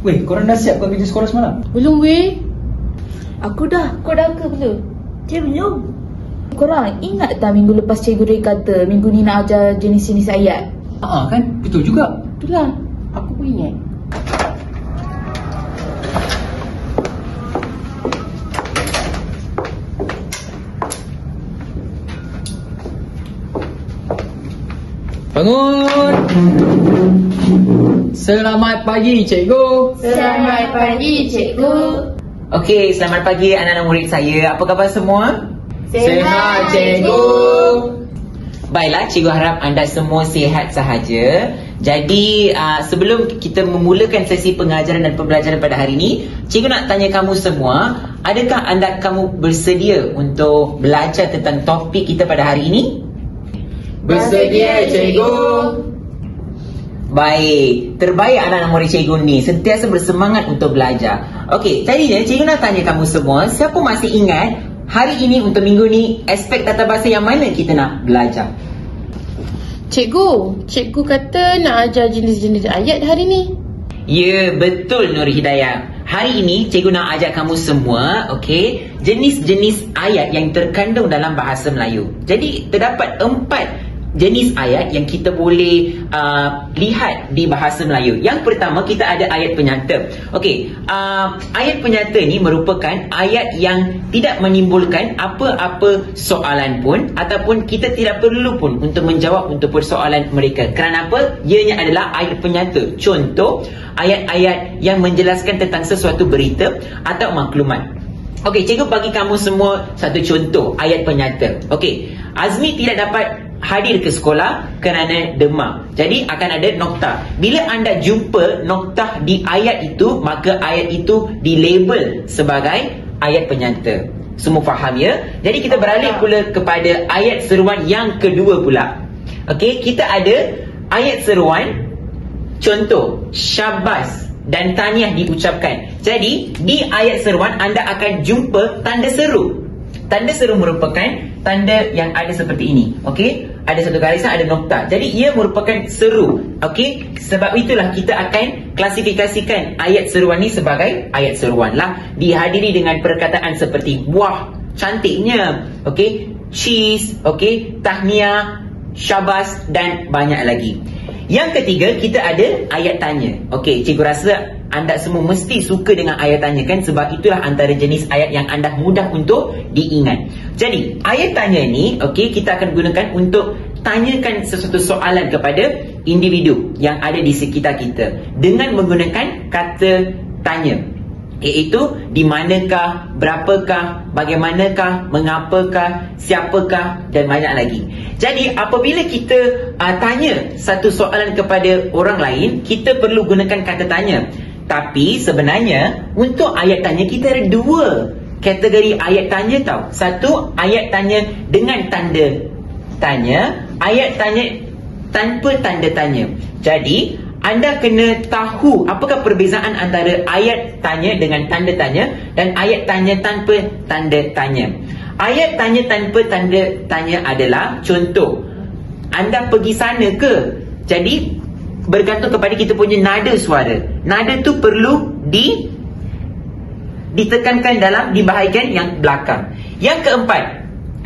Weh, korang dah siap buat kerja sekolah semalam? Belum weh. Aku dah. Kau dah ke belum? Dia belum. Korang ingat tak minggu lepas Cikgu Ray kata minggu ni nak ajar jenis-jenis ayat? Kan? Betul juga. Itulah. Aku pun ingat. Bangun! Selamat pagi, cikgu. Selamat pagi, cikgu. Okey, selamat pagi anak-anak murid saya. Apa khabar semua? Sihat, cikgu. Baiklah, cikgu harap anda semua sihat sahaja. Jadi, sebelum kita memulakan sesi pengajaran dan pembelajaran pada hari ini, cikgu nak tanya kamu semua, adakah kamu bersedia untuk belajar tentang topik kita pada hari ini? Bersedia, cikgu. Baik, terbaik anak-anak murid cikgu ni sentiasa bersemangat untuk belajar. Okey, jadinya cikgu nak tanya kamu semua, siapa masih ingat hari ini untuk minggu ni aspek tata bahasa yang mana kita nak belajar? Cikgu kata nak ajar jenis-jenis ayat hari ni. Ya, betul Nur Hidayah. Hari ini cikgu nak ajak kamu semua, okey, jenis-jenis ayat yang terkandung dalam bahasa Melayu. Jadi terdapat 4 jenis ayat yang kita boleh lihat di bahasa Melayu. Yang pertama, kita ada ayat penyata. Okey, ayat penyata ni merupakan ayat yang tidak menimbulkan apa-apa soalan pun, ataupun kita tidak perlu pun untuk menjawab untuk persoalan mereka. Kerana apa? Ianya adalah ayat penyata. Contoh, ayat-ayat yang menjelaskan tentang sesuatu berita atau maklumat. Okey, cikgu bagi kamu semua satu contoh ayat penyata. Okey, Azmi tidak dapat hadir ke sekolah kerana demam. Jadi akan ada noktah. Bila anda jumpa noktah di ayat itu, maka ayat itu dilabel sebagai ayat penyata. Semua faham ya? Jadi kita beralih pula kepada ayat seruan yang kedua pula. Okey, kita ada ayat seruan. Contoh, syabas dan tahniah diucapkan. Jadi di ayat seruan anda akan jumpa tanda seru. Tanda seru merupakan tanda yang ada seperti ini. Okey, ada satu garisan, ada noktah. Jadi ia merupakan seru. Okey, sebab itulah kita akan klasifikasikan ayat seruan ni sebagai ayat seruan lah. Dihadiri dengan perkataan seperti wah, cantiknya, okey, cheese, okey, tahniah, syabas dan banyak lagi. Yang ketiga, kita ada ayat tanya. Okey, cikgu rasa anda semua mesti suka dengan ayat tanya kan? Sebab itulah antara jenis ayat yang anda mudah untuk diingat. Jadi, ayat tanya ni, okey, kita akan gunakan untuk tanyakan sesuatu soalan kepada individu yang ada di sekitar kita dengan menggunakan kata tanya, iaitu di manakah, berapakah, bagaimanakah, mengapakah, siapakah dan banyak lagi. Jadi apabila kita tanya satu soalan kepada orang lain, kita perlu gunakan kata tanya. Tapi sebenarnya untuk ayat tanya kita ada 2 kategori ayat tanya tau. Satu, ayat tanya dengan tanda tanya, ayat tanya tanpa tanda tanya. Jadi anda kena tahu apakah perbezaan antara ayat tanya dengan tanda tanya dan ayat tanya tanpa tanda tanya. Ayat tanya tanpa tanda tanya adalah contoh, anda pergi sana ke? Jadi bergantung kepada kita punya nada suara. Nada tu perlu ditekankan dalam di bahagian yang belakang. Yang keempat,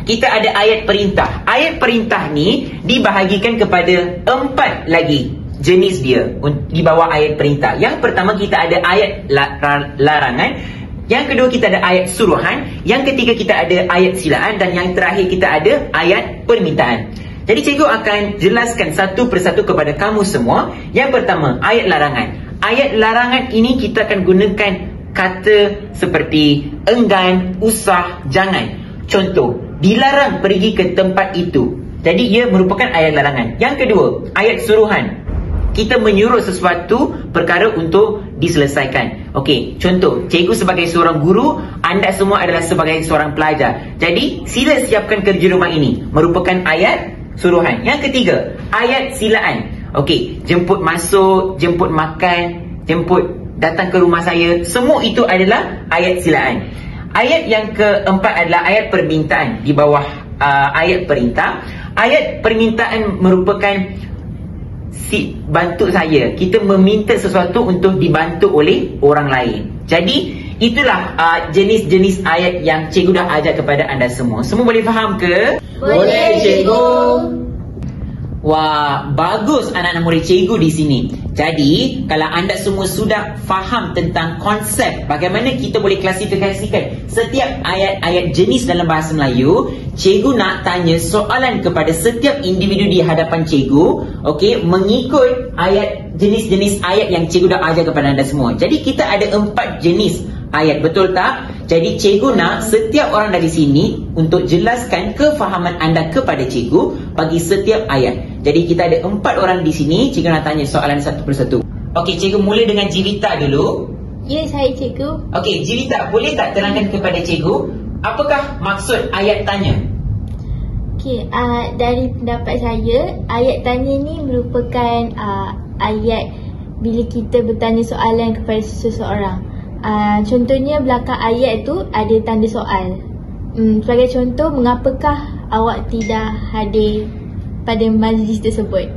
kita ada ayat perintah. Ayat perintah ni dibahagikan kepada 4 lagi jenis dia di bawah ayat perintah. Yang pertama, kita ada ayat larangan. Yang kedua, kita ada ayat suruhan. Yang ketiga, kita ada ayat silaan. Dan yang terakhir, kita ada ayat permintaan. Jadi cikgu akan jelaskan satu persatu kepada kamu semua. Yang pertama, ayat larangan. Ayat larangan ini kita akan gunakan kata seperti enggan, usah, jangan. Contoh, dilarang pergi ke tempat itu. Jadi ia merupakan ayat larangan. Yang kedua, ayat suruhan. Kita menyuruh sesuatu perkara untuk diselesaikan. Okey, contoh, cikgu sebagai seorang guru, anda semua adalah sebagai seorang pelajar. Jadi, sila siapkan kerja rumah ini. Merupakan ayat suruhan. Yang ketiga, ayat silaan. Okey, jemput masuk, jemput makan, jemput datang ke rumah saya. Semua itu adalah ayat silaan. Ayat yang keempat adalah ayat permintaan di bawah ayat perintah. Ayat permintaan merupakan bantu saya. Kita meminta sesuatu untuk dibantu oleh orang lain. Jadi itulah jenis-jenis ayat yang cikgu dah ajar kepada anda semua. Semua boleh faham ke? Boleh, cikgu. Wah, bagus anak-anak murid cikgu di sini. Jadi, kalau anda semua sudah faham tentang konsep bagaimana kita boleh klasifikasikan setiap ayat-ayat jenis dalam bahasa Melayu, cikgu nak tanya soalan kepada setiap individu di hadapan cikgu, okey, mengikut ayat jenis-jenis ayat yang cikgu dah ajar kepada anda semua. Jadi, kita ada 4 jenis ayat, betul tak? Jadi cikgu nak setiap orang dari sini untuk jelaskan kefahaman anda kepada cikgu bagi setiap ayat. Jadi kita ada 4 orang di sini. Cikgu nak tanya soalan satu persatu. Okey, cikgu mula dengan Jivita dulu. Ya, saya cikgu. Okey, Jivita, boleh tak terangkan kepada cikgu apakah maksud ayat tanya? Okey, dari pendapat saya, ayat tanya ni merupakan ayat bila kita bertanya soalan kepada seseorang. Contohnya belakang ayat tu ada tanda soal. Sebagai contoh, mengapakah awak tidak hadir pada majlis tersebut?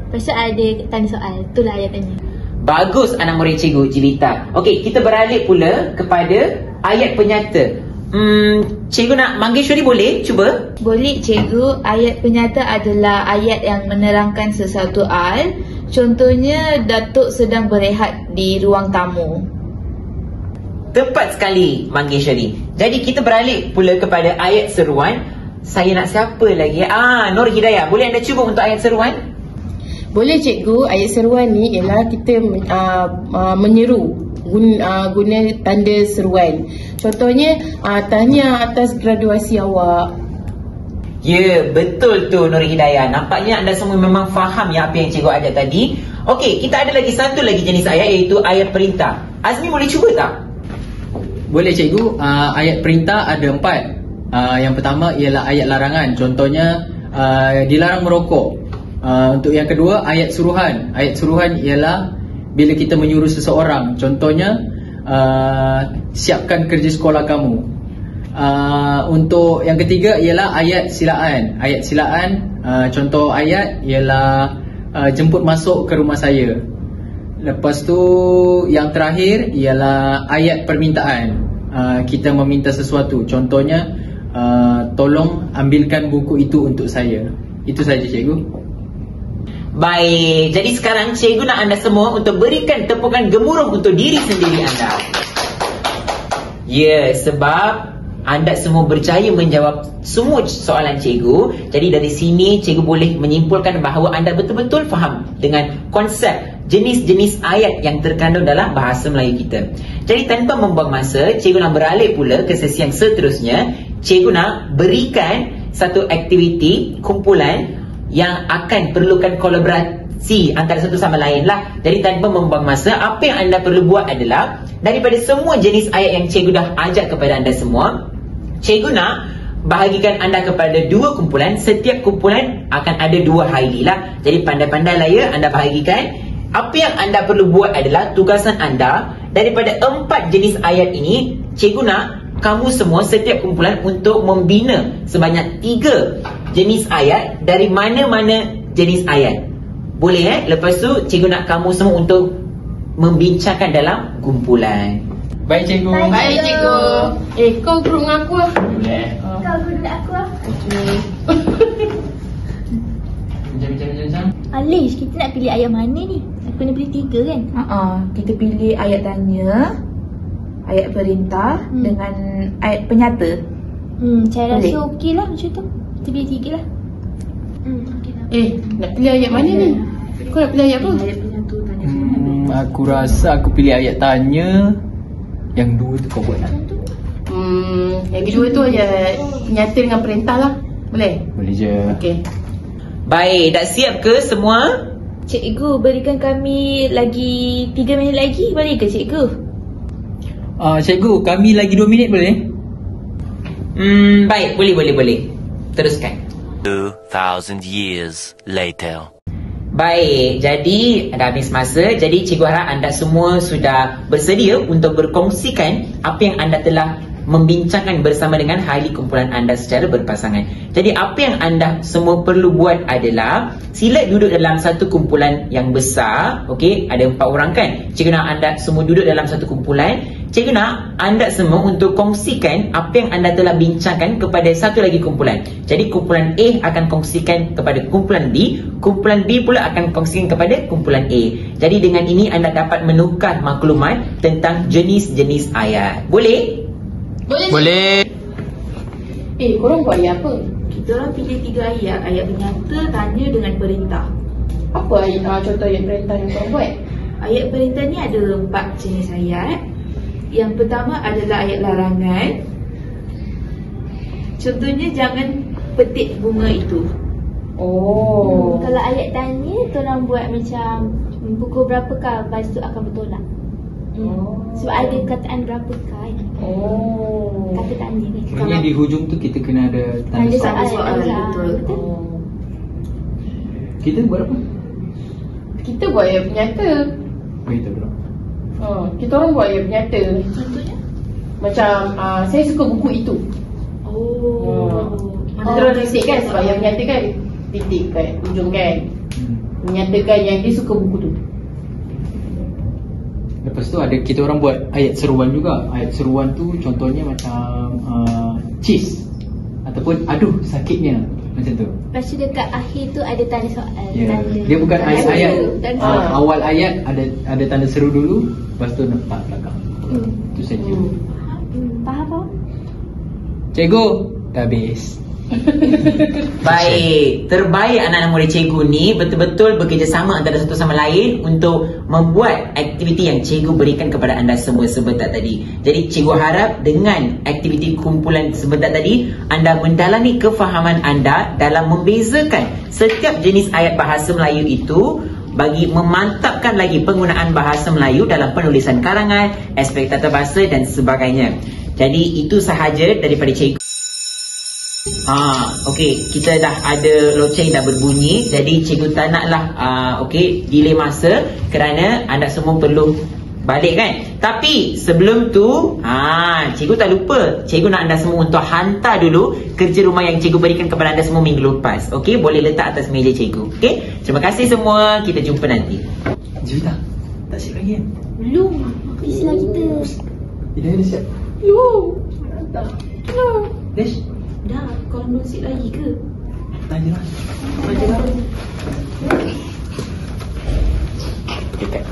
Lepas tu ada tanda soal. Itulah ayat tanya. Bagus anak murid cikgu, Jivita. Okey, kita beralih pula kepada ayat penyata. Cikgu nak Manggeshwari boleh cuba? Boleh cikgu. Ayat penyata adalah ayat yang menerangkan sesuatu hal. Contohnya, Datuk sedang berehat di ruang tamu. Tepat sekali Manggeshwari. Jadi kita beralih pula kepada ayat seruan. Saya nak siapa lagi? Nur Hidayah, boleh anda cuba untuk ayat seruan? Boleh cikgu. Ayat seruan ni ialah kita menyeru guna tanda seruan. Contohnya, tahniah atas graduasi awak. Ya, betul tu Nur Hidayah. Nampaknya anda semua memang faham ya apa yang cikgu ajar tadi. Okey, kita ada lagi satu lagi jenis ayat, iaitu ayat perintah. Azmi boleh cuba tak? Boleh cikgu. Ayat perintah ada 4. Yang pertama ialah ayat larangan. Contohnya dilarang merokok. Untuk yang kedua, ayat suruhan. Ayat suruhan ialah bila kita menyuruh seseorang. Contohnya siapkan kerja sekolah kamu. Untuk yang ketiga ialah ayat silaan. Ayat silaan, contoh ayat ialah jemput masuk ke rumah saya. Lepas tu yang terakhir ialah ayat permintaan. Kita meminta sesuatu. Contohnya tolong ambilkan buku itu untuk saya. Itu saja cikgu. Baik, jadi sekarang cikgu nak anda semua untuk berikan tepukan gemuruh untuk diri sendiri anda. Ya, sebab anda semua berjaya menjawab semua soalan cikgu. Jadi dari sini cikgu boleh menyimpulkan bahawa anda betul-betul faham dengan konsep jenis-jenis ayat yang terkandung dalam bahasa Melayu kita. Jadi tanpa membuang masa, cikgu nak beralih pula ke sesi yang seterusnya. Cikgu nak berikan satu aktiviti kumpulan yang akan perlukan kolaborasi antara satu sama lain lah. Jadi tanpa membuang masa, apa yang anda perlu buat adalah daripada semua jenis ayat yang cikgu dah ajar kepada anda semua, cikgu nak bahagikan anda kepada 2 kumpulan. Setiap kumpulan akan ada 2 highly lah. Jadi pandai-pandai lah ya anda bahagikan. Apa yang anda perlu buat adalah tugasan anda daripada 4 jenis ayat ini, cikgu nak kamu semua setiap kumpulan untuk membina sebanyak 3 jenis ayat dari mana-mana jenis ayat. Boleh Lepas tu cikgu nak kamu semua untuk membincangkan dalam kumpulan. Baik cikgu. Baik cikgu. Kau group dengan aku lah. Boleh. Kau guru nak aku lah. Bincang. Alish, kita nak pilih ayat mana ni? Aku kena pilih 3 kan? Kita pilih ayat tanya, ayat perintah dengan ayat penyata. Saya Boleh. rasa okey lah macam tu. Kita pilih 3 lah. Okey lah. Nak pilih ayat mana ni? Kau nak pilih ayat apa? Ayat penyata tanya. Aku rasa aku pilih ayat tanya. Yang 2 tu kau buat lah. Yang kedua tu ayat penyata dengan perintah lah. Boleh? Boleh je. Okey. Baik, dah siap ke semua? Cikgu, berikan kami lagi 3 minit lagi. Boleh ke cikgu? Cikgu, kami lagi 2 minit boleh? Baik, boleh. Teruskan. 2,000 years later. Baik, jadi dah habis masa. Jadi cikgu harap anda semua sudah bersedia untuk berkongsikan apa yang anda telah membincangkan bersama dengan ahli kumpulan anda secara berpasangan. Jadi apa yang anda semua perlu buat adalah sila duduk dalam satu kumpulan yang besar. Okey, ada 4 orang kan? Cikgu nak anda semua duduk dalam satu kumpulan. Cikgu nak anda semua untuk kongsikan apa yang anda telah bincangkan kepada satu lagi kumpulan. Jadi kumpulan A akan kongsikan kepada kumpulan B, kumpulan B pula akan kongsikan kepada kumpulan A. Jadi dengan ini anda dapat menukar maklumat tentang jenis-jenis ayat. Boleh? Boleh. Korang buat ayat apa? Kita orang pilih 3 ayat. Ayat penyata, tanya dengan perintah. Apa contoh ayat perintah yang korang buat? Ayat perintah ni ada 4 jenis ayat. Yang pertama adalah ayat larangan. Contohnya, jangan petik bunga itu. Kalau ayat tanya, korang buat macam pukul berapakah, lepas tu akan bertolak. Sebab ada kataan berapakah kan? Kata tanya ni. Maknanya di hujung tu kita kena ada tanda Tanda soal. soal. Betul. Kita buat apa? Kita buat ayat penyata. Kita berapa? Kita orang buat ayat penyata. Contohnya? Macam saya suka buku itu. Kita orang titik kan, sebab ayat penyata kan titik kan, hujung kan, menyatakan yang dia suka buku tu. Lepas tu ada kita orang buat ayat seruan juga. Ayat seruan tu contohnya macam cheese ataupun aduh sakitnya, macam tu. Lepas tu dekat akhir tu ada tanda soal. Ya. Tanda. Dia bukan ayat-ayat. Tanda soal. Awal ayat ada tanda seru dulu, lepas tu letak belakang. Itu saja. Faham? Cikgu, dah habis. Baik, terbaik anak-anak murid cikgu ni betul-betul bekerjasama antara satu sama lain untuk membuat aktiviti yang cikgu berikan kepada anda semua sebentar tadi. Jadi cikgu harap dengan aktiviti kumpulan sebentar tadi, anda mendalami kefahaman anda dalam membezakan setiap jenis ayat bahasa Melayu itu bagi memantapkan lagi penggunaan bahasa Melayu dalam penulisan karangan, aspek tata bahasa dan sebagainya. Jadi itu sahaja daripada cikgu. Okey, kita dah ada loceng dah berbunyi. Jadi cikgu tak naklah delay masa kerana anda semua perlu balik kan. Tapi sebelum tu cikgu tak lupa, cikgu nak anda semua untuk hantar dulu kerja rumah yang cikgu berikan kepada anda semua minggu lepas. Okey, boleh letak atas meja cikgu. Okey, terima kasih semua. Kita jumpa nanti. Juta, tak siap lagi kan? Belum. Istilah kita. Ida dah siap. Dash, Dah, korang belum sit lagi ke? tanya lah. Baca baru. Dekat.